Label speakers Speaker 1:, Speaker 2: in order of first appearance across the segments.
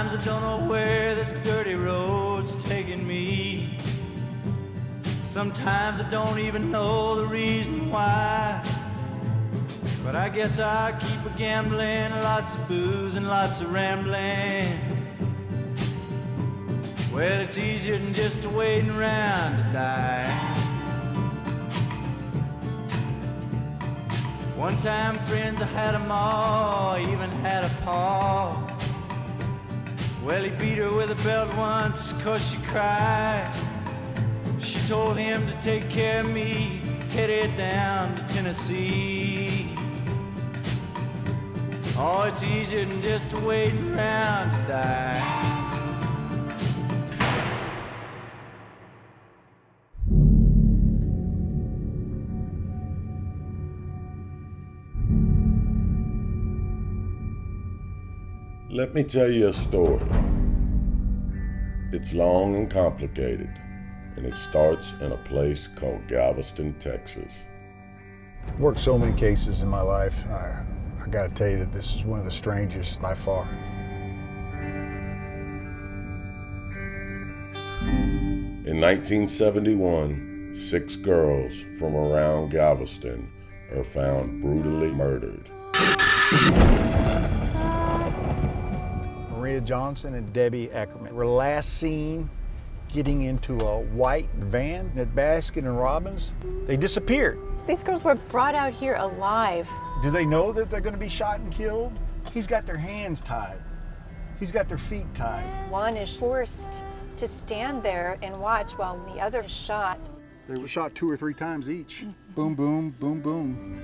Speaker 1: Sometimes I don't know where this dirty road's taking me. Sometimes I don't even know the reason why. But I guess I keep a gambling, lots of booze and lots of rambling. Well, it's easier than just waiting around to die. One time, friends, I had a ma, even had a pa. Well, he beat her with a belt once 'cause she cried. She told him to take care of me, headed down to Tennessee. Oh, it's easier than just waiting around to die.
Speaker 2: Let me tell you a story. It's long and complicated, and it starts in a place called Galveston, Texas.
Speaker 3: I've worked so many cases in my life. I gotta tell you that this is one of the strangest by far.
Speaker 2: In 1971, 6 girls from around Galveston are found brutally murdered.
Speaker 3: Maria Johnson and Debbie Eckerman were last seen getting into a white van at Baskin and Robbins. They disappeared.
Speaker 4: These girls were brought out here alive.
Speaker 3: Do they know that they're gonna be shot and killed? He's got their hands tied. He's got their feet tied.
Speaker 4: One is forced to stand there and watch while the other is shot.
Speaker 3: They were shot 2 or 3 times each. Boom, boom, boom, boom.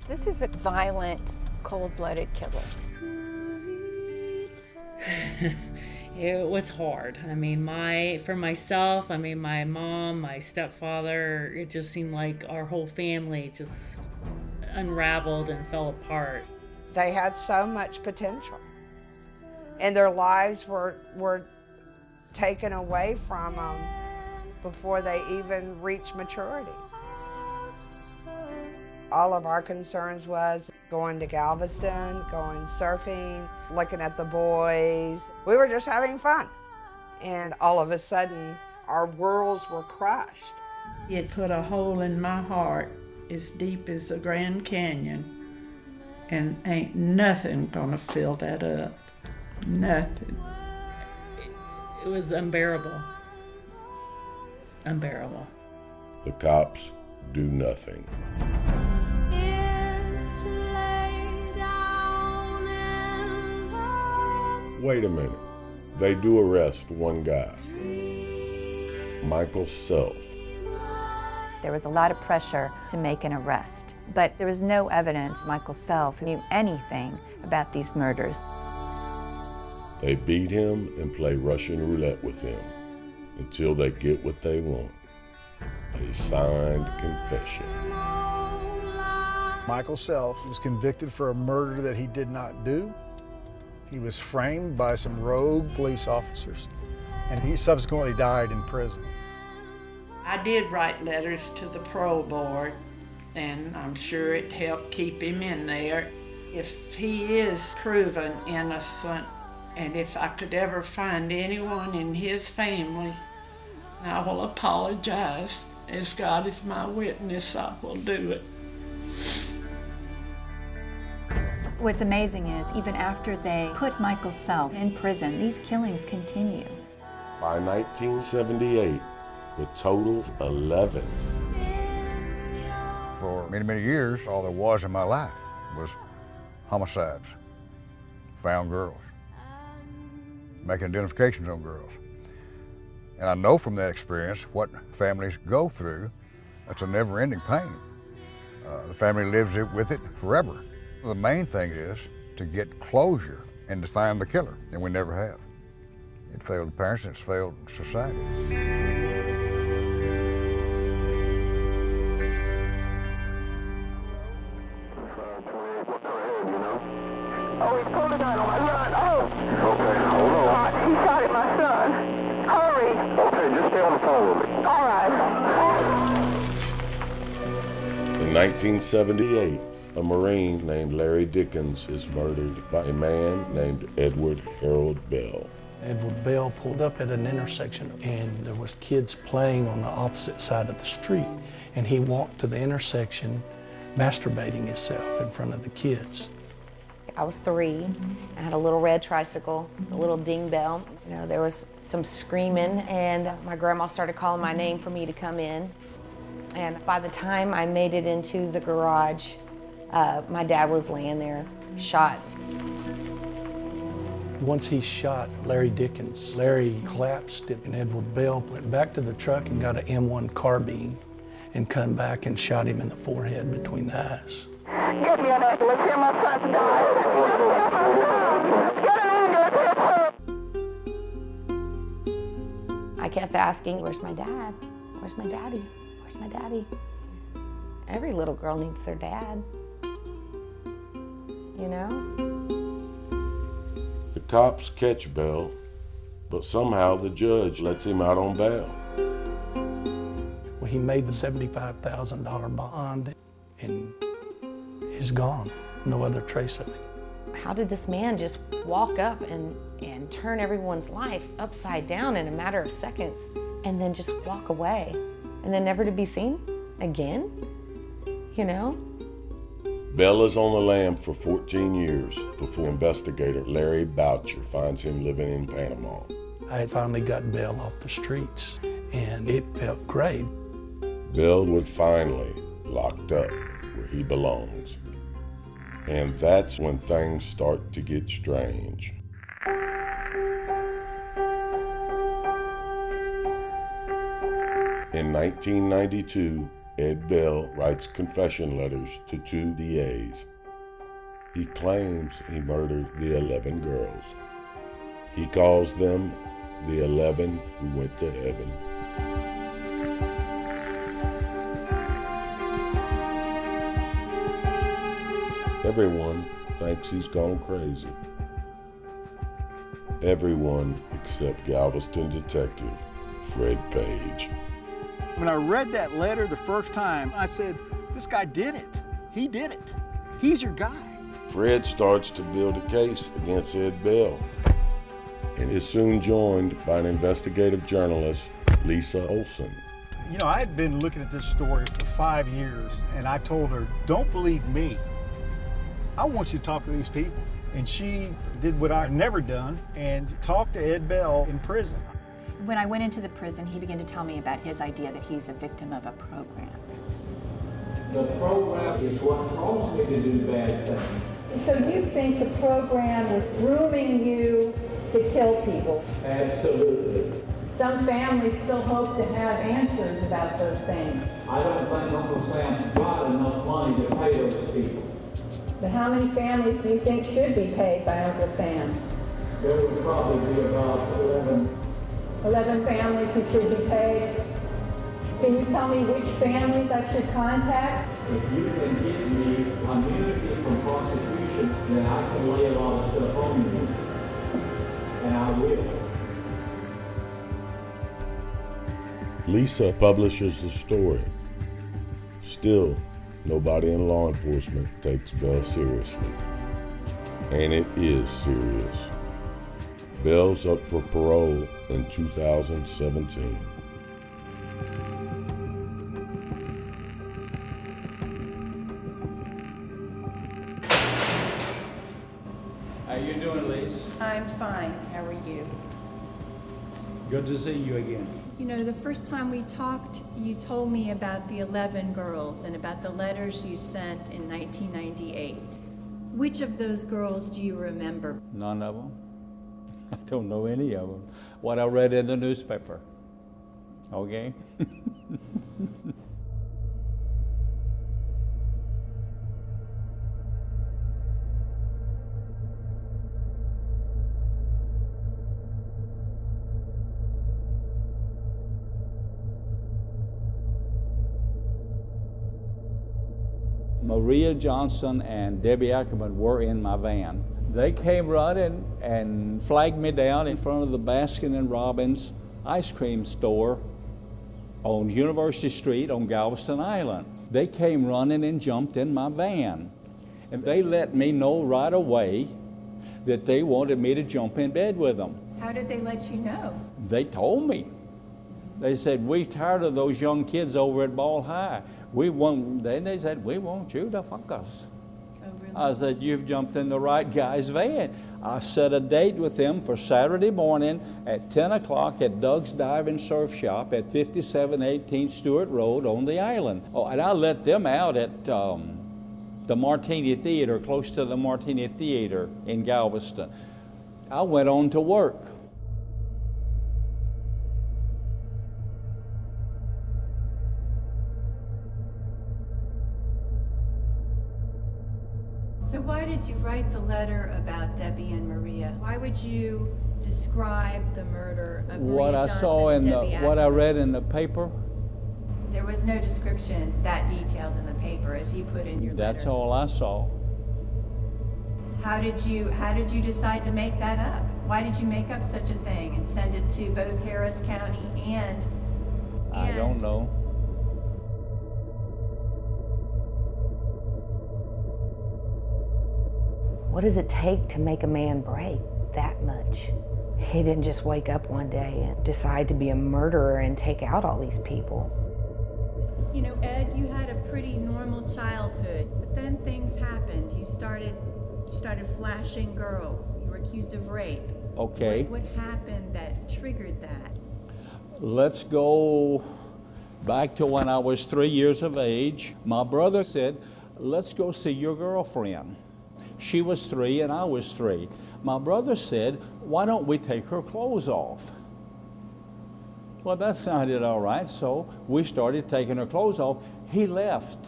Speaker 4: This is a violent, cold-blooded killer.
Speaker 5: It was hard. I mean, for myself, my mom, my stepfather, it just seemed like our whole family just unraveled and fell apart.
Speaker 6: They had so much potential, and their lives were taken away from them before they even reached maturity. All of our concerns was going to Galveston, going surfing, looking at the boys. We were just having fun. And all of a sudden, our worlds were crushed.
Speaker 7: It put a hole in my heart as deep as the Grand Canyon. And ain't nothing gonna fill that up. Nothing.
Speaker 5: It was unbearable. Unbearable.
Speaker 2: The cops do nothing. Wait a minute. They do arrest one guy, Michael Self.
Speaker 8: There was a lot of pressure to make an arrest, but there was no evidence Michael Self knew anything about these murders.
Speaker 2: They beat him and play Russian roulette with him until they get what they want, a signed confession.
Speaker 3: Michael Self was convicted for a murder that he did not do. He was framed by some rogue police officers, and he subsequently died in prison.
Speaker 7: I did write letters to the parole board, and I'm sure it helped keep him in there. If he is proven innocent, and if I could ever find anyone in his family, I will apologize. As God is my witness, I will do it.
Speaker 8: What's amazing is even after they put Michael Self in prison, these killings continue.
Speaker 2: By 1978, the total's 11.
Speaker 9: For many, many years, all there was in my life was homicides, found girls, making identifications on girls. And I know from that experience what families go through. It's a never-ending pain. The family lives with it forever. The main thing is to get closure and to find the killer, and we never have. It failed the parents and it's failed society.
Speaker 10: Oh, he pulled a gun on my son. Oh! Okay, hold on. He shot at my son. Hurry! Okay, just stay on the phone with me. All right.
Speaker 2: In 1978, a Marine named Larry Dickens is murdered by a man named Edward Harold Bell.
Speaker 11: Edward Bell pulled up at an intersection and there was kids playing on the opposite side of the street, and he walked to the intersection masturbating himself in front of the kids.
Speaker 12: I was 3. I had a little red tricycle, a little ding bell. You know, there was some screaming, and my grandma started calling my name for me to come in. And by the time I made it into the garage, my dad was laying there, shot.
Speaker 11: Once he shot Larry Dickens, Larry collapsed and Edward Bell went back to the truck and got an M1 carbine and come back and shot him in the forehead between the eyes.
Speaker 10: Get me an ambulance, here my son's died. Get an ambulance.
Speaker 12: I kept asking, where's my dad? Where's my daddy? Where's my daddy? Every little girl needs their dad, you know?
Speaker 2: The cops catch Bell, but somehow the judge lets him out on bail.
Speaker 11: Well, he made the $75,000 bond and he's gone. No other trace of him.
Speaker 12: How did this man just walk up and turn everyone's life upside down in a matter of seconds and then just walk away and then never to be seen again? You know?
Speaker 2: Bell is on the lam for 14 years before investigator Larry Boucher finds him living in Panama.
Speaker 11: I finally got Bell off the streets and it felt great.
Speaker 2: Bell was finally locked up where he belongs. And that's when things start to get strange. In 1992, Ed Bell writes confession letters to 2 DAs. He claims he murdered the 11 girls. He calls them the 11 who went to heaven. Everyone thinks he's gone crazy. Everyone except Galveston detective Fred Page.
Speaker 3: When I read that letter the first time, I said, this guy did it. He did it. He's your guy.
Speaker 2: Fred starts to build a case against Ed Bell and is soon joined by an investigative journalist, Lisa Olson.
Speaker 3: You know, I had been looking at this story for 5 years, and I told her, don't believe me. I want you to talk to these people. And she did what I'd never done and talked to Ed Bell in prison.
Speaker 4: When I went into the prison, he began to tell me about his idea that he's a victim of a program.
Speaker 13: The program is what caused me to do bad things.
Speaker 14: So you think the program was grooming you to kill people?
Speaker 13: Absolutely.
Speaker 14: Some families still hope to have answers about those things.
Speaker 13: I don't think Uncle Sam's got enough money to pay those people.
Speaker 14: But how many families do you think should be paid by Uncle Sam?
Speaker 13: There would probably be about
Speaker 14: 11 families who should be paid. Can you tell me which families I should contact?
Speaker 13: If you can get me immunity from prosecution, then I can lay a lot of stuff on you. And I will.
Speaker 2: Lisa publishes the story. Still, nobody in law enforcement takes Bell seriously. And it is serious. Bell's up for parole in 2017.
Speaker 13: How you doing, Lise?
Speaker 4: I'm fine. How are you?
Speaker 13: Good to see you again.
Speaker 4: You know, the first time we talked, you told me about the 11 girls and about the letters you sent in 1998. Which of those girls do you remember?
Speaker 13: None of them. I don't know any of them. What I read in the newspaper. Okay? Maria Johnson and Debbie Ackerman were in my van. They came running and flagged me down in front of the Baskin and Robbins ice cream store on University Street on Galveston Island. They came running and jumped in my van. And they let me know right away that they wanted me to jump in bed with them.
Speaker 4: How did they let you know?
Speaker 13: They told me. They said, we're tired of those young kids over at Ball High. Then they said, we want you to fuck us.
Speaker 4: Oh, really?
Speaker 13: I said, you've jumped in the right guy's van. I set a date with them for Saturday morning at 10 o'clock at Doug's Dive and Surf Shop at 5718 Stewart Road on the island. Oh, and I let them out at the Martini Theater, close to the Martini Theater in Galveston. I went on to work.
Speaker 4: So why did you write the letter about Debbie and Maria? Why would you describe the murder of Maria
Speaker 13: What I
Speaker 4: Johnson
Speaker 13: saw
Speaker 4: and
Speaker 13: in
Speaker 4: Debbie
Speaker 13: what I
Speaker 4: Ackerman?
Speaker 13: read in the paper,
Speaker 4: There was no description that detailed in the paper as you put in your letter.
Speaker 13: that's all I saw.
Speaker 4: How did you decide to make that up? Why did you make up such a thing and send it to both Harris County and
Speaker 13: I don't know.
Speaker 12: What does it take to make a man break that much? He didn't just wake up one day and decide to be a murderer and take out all these people.
Speaker 4: You know, Ed, you had a pretty normal childhood, but then things happened. You started flashing girls. You were accused of rape.
Speaker 13: Okay.
Speaker 4: What happened that triggered that?
Speaker 13: Let's go back to when I was 3 years of age. My brother said, let's go see your girlfriend. She was 3 and I was 3. My brother said, why don't we take her clothes off? Well, that sounded all right, so we started taking her clothes off. He left.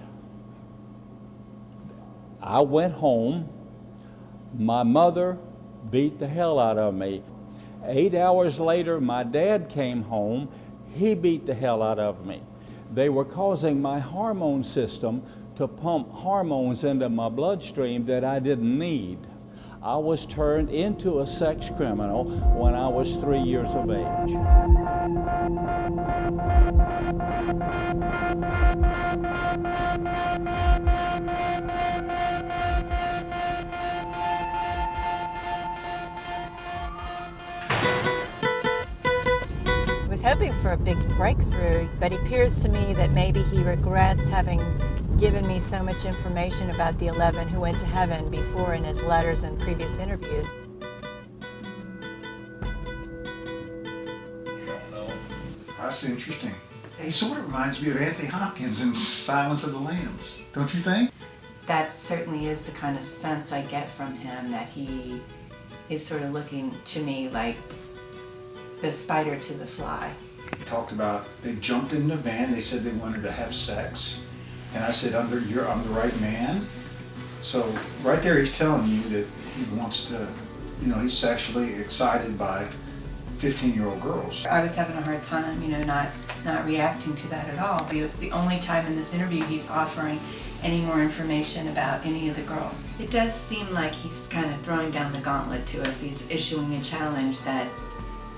Speaker 13: I went home. My mother beat the hell out of me. 8 hours later, my dad came home. He beat the hell out of me. They were causing my hormone system to pump hormones into my bloodstream that I didn't need. I was turned into a sex criminal when I was 3 years of age.
Speaker 4: I was hoping for a big breakthrough, but it appears to me that maybe he regrets having given me so much information about the 11 who went to heaven before in his letters and previous interviews.
Speaker 3: That's interesting. He sort of reminds me of Anthony Hopkins in Silence of the Lambs, don't you think?
Speaker 4: That certainly is the kind of sense I get from him, that he is sort of looking to me like the spider to the fly.
Speaker 3: He talked about they jumped in the van, they said they wanted to have sex. And I said, I'm the right man. So right there he's telling you that he wants to, he's sexually excited by 15-year-old girls.
Speaker 4: I was having a hard time, not reacting to that at all. It was the only time in this interview he's offering any more information about any of the girls. It does seem like he's kind of throwing down the gauntlet to us. He's issuing a challenge that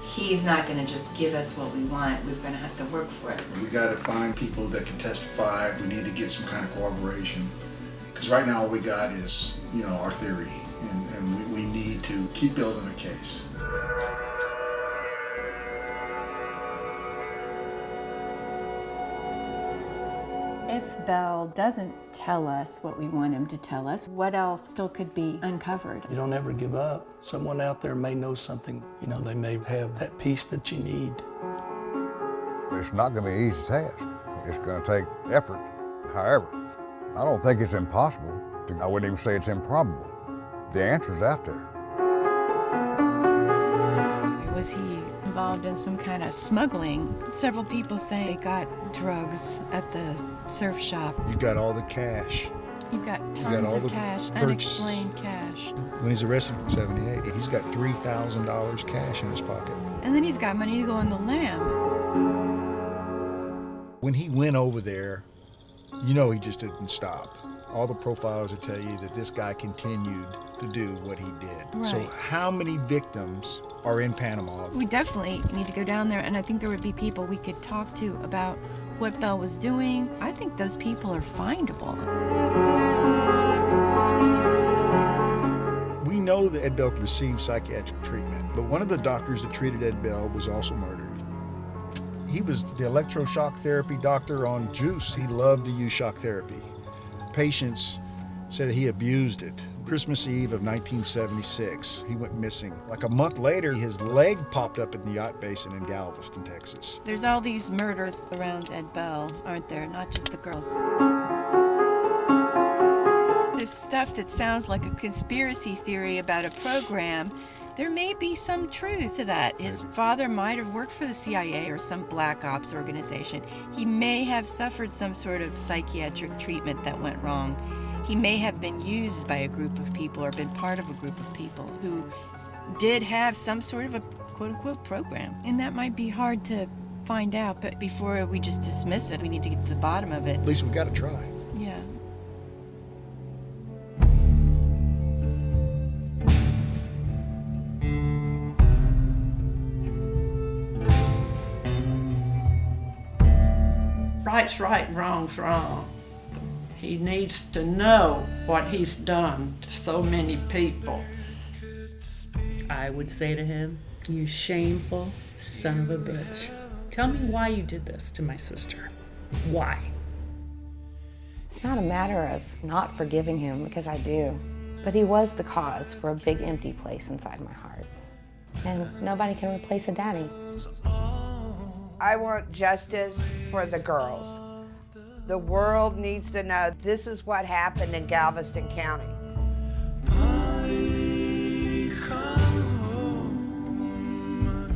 Speaker 4: he's not going to just give us what we want. We're going to have to work for it.
Speaker 3: We got to find people that can testify. We need to get some kind of cooperation. Because right now all we got is, our theory. And we need to keep building a case.
Speaker 4: If Bell doesn't tell us what we want him to tell us, what else still could be uncovered?
Speaker 11: You don't ever give up. Someone out there may know something. They may have that piece that you need.
Speaker 9: It's not going to be an easy task. It's going to take effort. However, I don't think it's impossible. I wouldn't even say it's improbable. The answer's out there.
Speaker 4: Was he involved in some kind of smuggling? Several people say they got drugs at the surf shop.
Speaker 3: You got all the cash.
Speaker 4: You've got
Speaker 3: You
Speaker 4: tons
Speaker 3: got all
Speaker 4: of
Speaker 3: the
Speaker 4: cash,
Speaker 3: purchases.
Speaker 4: unexplained cash.
Speaker 3: When he's arrested in 78, he's got $3,000 cash in his pocket.
Speaker 4: And then he's got money to go on the lam.
Speaker 3: When he went over there You know he just didn't stop. All the profilers will tell you that this guy continued to do what he did.
Speaker 15: Right.
Speaker 3: So how many victims are in Panama?
Speaker 15: We definitely need to go down there, and I think there would be people we could talk to about what Bell was doing. I think those people are findable.
Speaker 3: We know that Ed Bell received psychiatric treatment, but one of the doctors that treated Ed Bell was also murdered. He was the electroshock therapy doctor on Juice. He loved to use shock therapy. Patients said he abused it. Christmas Eve of 1976, he went missing. Like a month later, his leg popped up in the yacht basin in Galveston, Texas.
Speaker 15: There's all these murders around Ed Bell, aren't there? Not just the girls. There's stuff that sounds like a conspiracy theory about a program. There may be some truth to that. His father might have worked for the CIA or some black ops organization. He may have suffered some sort of psychiatric treatment that went wrong. He may have been used by a group of people or been part of a group of people who did have some sort of a quote-unquote program. And that might be hard to find out, but before we just dismiss it, we need to get to the bottom of it.
Speaker 3: At least we got to try.
Speaker 15: Yeah.
Speaker 7: Right's right and wrong's wrong. He needs to know what he's done to so many people.
Speaker 5: I would say to him, "You shameful son of a bitch. Tell me why you did this to my sister. Why?"
Speaker 12: It's not a matter of not forgiving him, because I do. But he was the cause for a big empty place inside my heart. And nobody can replace a daddy.
Speaker 6: I want justice for the girls. The world needs to know this is what happened in Galveston County.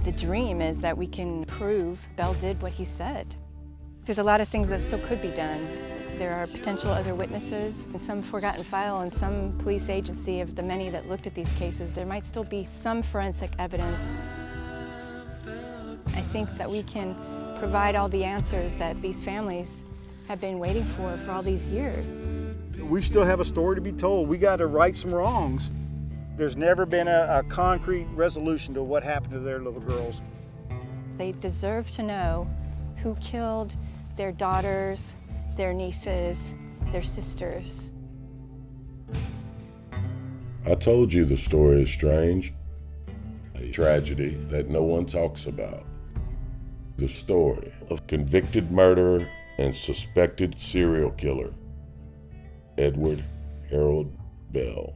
Speaker 15: The dream is that we can prove Bell did what he said. There's a lot of things that still could be done. There are potential other witnesses, and some forgotten file in some police agency of the many that looked at these cases. There might still be some forensic evidence. I think that we can provide all the answers that these families have been waiting for all these years.
Speaker 3: We still have a story to be told. We got to right some wrongs. There's never been a concrete resolution to what happened to their little girls.
Speaker 15: They deserve to know who killed their daughters, their nieces, their sisters.
Speaker 2: I told you the story is strange, a tragedy that no one talks about. The story of convicted murderer and suspected serial killer, Edward Harold Bell.